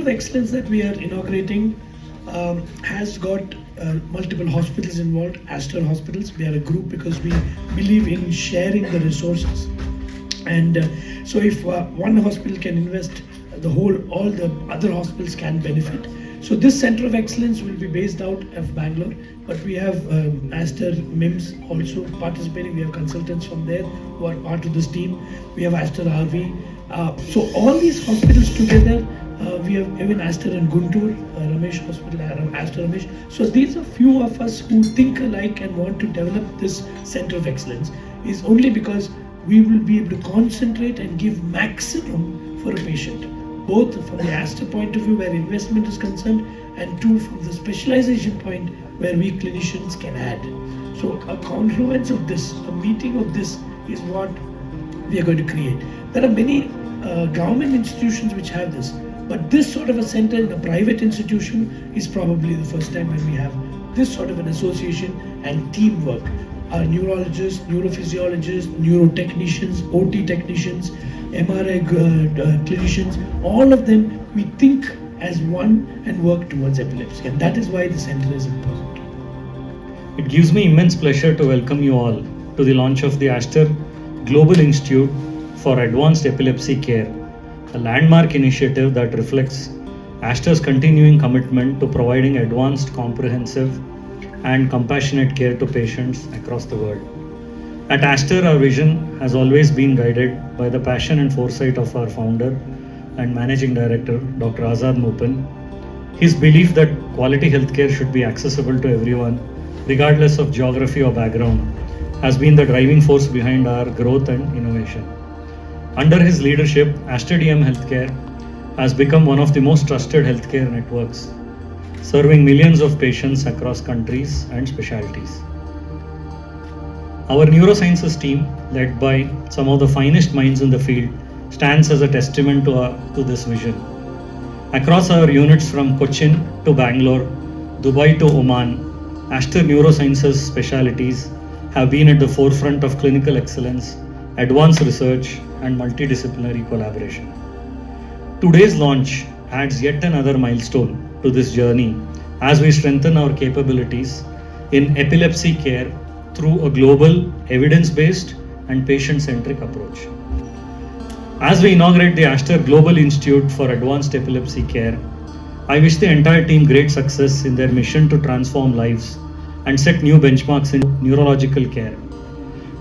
of excellence that we are inaugurating has got multiple hospitals involved, Aster hospitals. We are a group because we believe in sharing the resources. And so if one hospital can invest, all the other hospitals can benefit. So this center of excellence will be based out of Bangalore, but we have Aster MIMS also participating. We have consultants from there who are part of this team. We have Aster RV. So all these hospitals together, we have even Aster in Guntur, Ramesh Hospital, Aster Ramesh. So these are few of us who think alike and want to develop this center of excellence. Is only because we will be able to concentrate and give maximum for a patient, both from the Aster point of view where investment is concerned, and two, from the specialization point where we clinicians can add. So a confluence of this, a meeting of this is what we are going to create. There are many government institutions which have this, but this sort of a center in a private institution is probably the first time when we have this sort of an association and teamwork. Our neurologists, neurophysiologists, neurotechnicians, OT technicians, MRI clinicians, all of them, we think as one and work towards epilepsy, and that is why the center is important. It gives me immense pleasure to welcome you all to the launch of the Aster Global Institute for Advanced Epilepsy Care, a landmark initiative that reflects Aster's continuing commitment to providing advanced, comprehensive and compassionate care to patients across the world. At Aster, our vision has always been guided by the passion and foresight of our founder and managing director, Dr. Azad Moopen. His belief that quality healthcare should be accessible to everyone, regardless of geography or background, has been the driving force behind our growth and innovation. Under his leadership, Aster DM Healthcare has become one of the most trusted healthcare networks, serving millions of patients across countries and specialties. Our neurosciences team, led by some of the finest minds in the field, stands as a testament to this vision. Across our units from Cochin to Bangalore, Dubai to Oman, Aster Neurosciences specialties have been at the forefront of clinical excellence, advanced research, and multidisciplinary collaboration. Today's launch adds yet another milestone to this journey as we strengthen our capabilities in epilepsy care through a global, evidence-based and patient-centric approach. As we inaugurate the Aster Global Institute for Advanced Epilepsy Care, I wish the entire team great success in their mission to transform lives and set new benchmarks in neurological care.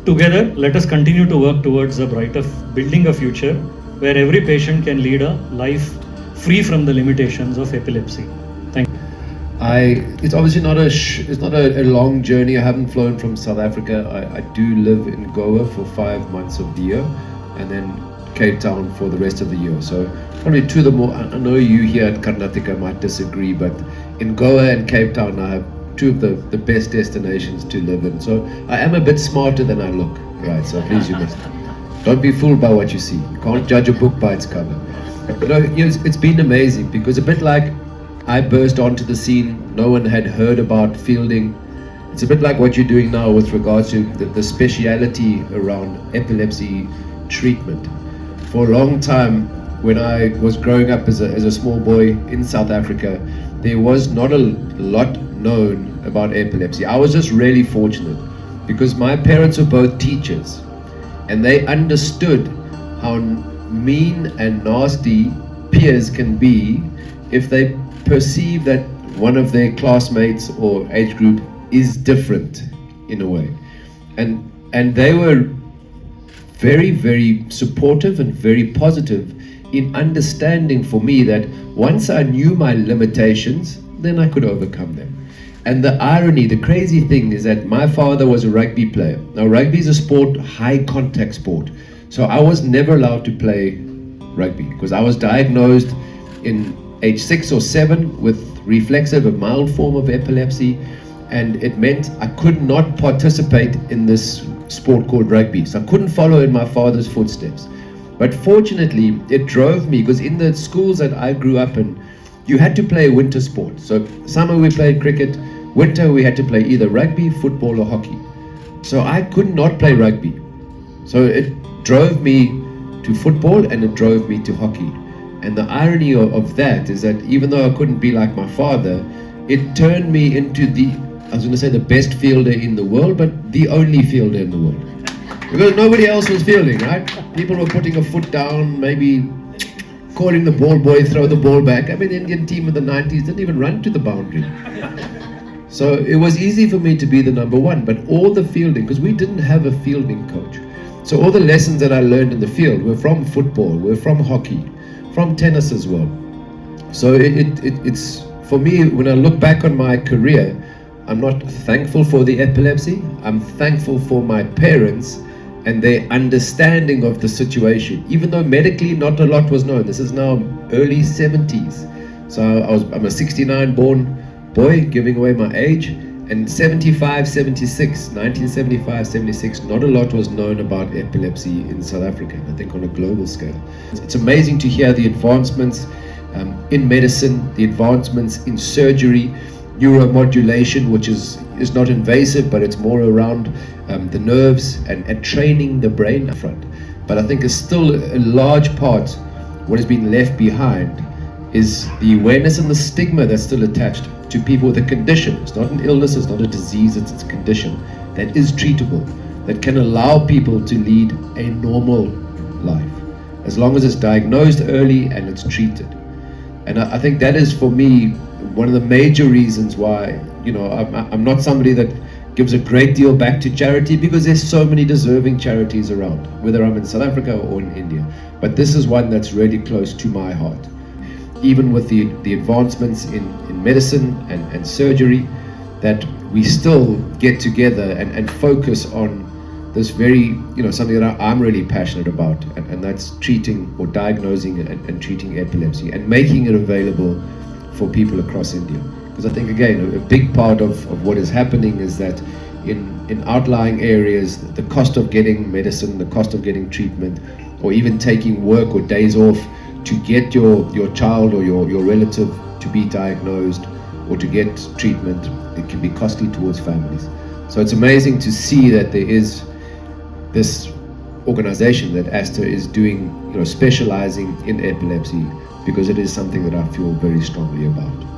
Together, let us continue to work towards building a future where every patient can lead a life free from the limitations of epilepsy. Thank you. It's obviously not a long journey. I haven't flown from South Africa. I do live in Goa for 5 months of the year, and then Cape Town for the rest of the year. So probably two of the more, I know you here at Karnataka might disagree, but in Goa and Cape Town I have two of the best destinations to live in. So I am a bit smarter than I look, right? So please, you must don't be fooled by what you see. You can't judge a book by its cover. But it's been amazing, because a bit like I burst onto the scene, no one had heard about fielding. It's a bit like what you're doing now with regards to the speciality around epilepsy treatment. For a long time, when I was growing up as a small boy in South Africa, there was not a lot known about epilepsy. I was just really fortunate because my parents were both teachers, and they understood how mean and nasty peers can be if they perceive that one of their classmates or age group is different in a way. And they were very, very supportive and very positive in understanding for me that once I knew my limitations, then I could overcome them. And the irony, the crazy thing is that my father was a rugby player. Now rugby is a sport, high contact sport. So I was never allowed to play rugby because I was diagnosed in age 6 or 7 with reflexive, a mild form of epilepsy. And it meant I could not participate in this sport called rugby. So I couldn't follow in my father's footsteps. But fortunately, it drove me, because in the schools that I grew up in, you had to play winter sport. So summer we played cricket, winter we had to play either rugby, football or hockey. So I could not play rugby. So it drove me to football and it drove me to hockey. And the irony of that is that even though I couldn't be like my father, it turned me into I was going to say the best fielder in the world, but the only fielder in the world. Because nobody else was fielding, right? People were putting a foot down, maybe calling the ball boy, throw the ball back. I mean, the Indian team in the 90s didn't even run to the boundary. So it was easy for me to be the number one, but all the fielding, because we didn't have a fielding coach. So all the lessons that I learned in the field were from football, were from hockey, from tennis as well. So it's, for me, when I look back on my career, I'm not thankful for the epilepsy. I'm thankful for my parents and their understanding of the situation. Even though medically not a lot was known. This is now early 70s. So I'm a 69 born boy, giving away my age. And 75, 76, 1975, 76, not a lot was known about epilepsy in South Africa, I think on a global scale. It's amazing to hear the advancements in medicine, the advancements in surgery, neuromodulation, which is not invasive, but it's more around the nerves and training the brain up front. But I think it's still a large part, what has been left behind is the awareness and the stigma that's still attached to people with a condition. It's not an illness, it's not a disease, it's a condition that is treatable, that can allow people to lead a normal life, as long as it's diagnosed early and it's treated. And I think that is, for me, one of the major reasons why, I'm not somebody that gives a great deal back to charity, because there's so many deserving charities around, whether I'm in South Africa or in India. But this is one that's really close to my heart. Even with the advancements in medicine and surgery, that we still get together and focus on this very, something that I'm really passionate about, and that's treating or diagnosing and treating epilepsy and making it available for people across India. Because I think, again, a big part of what is happening is that in outlying areas, the cost of getting medicine, the cost of getting treatment, or even taking work or days off to get your child or your relative to be diagnosed or to get treatment, it can be costly towards families. So it's amazing to see that there is this organization that Aster is doing, specializing in epilepsy, because it is something that I feel very strongly about.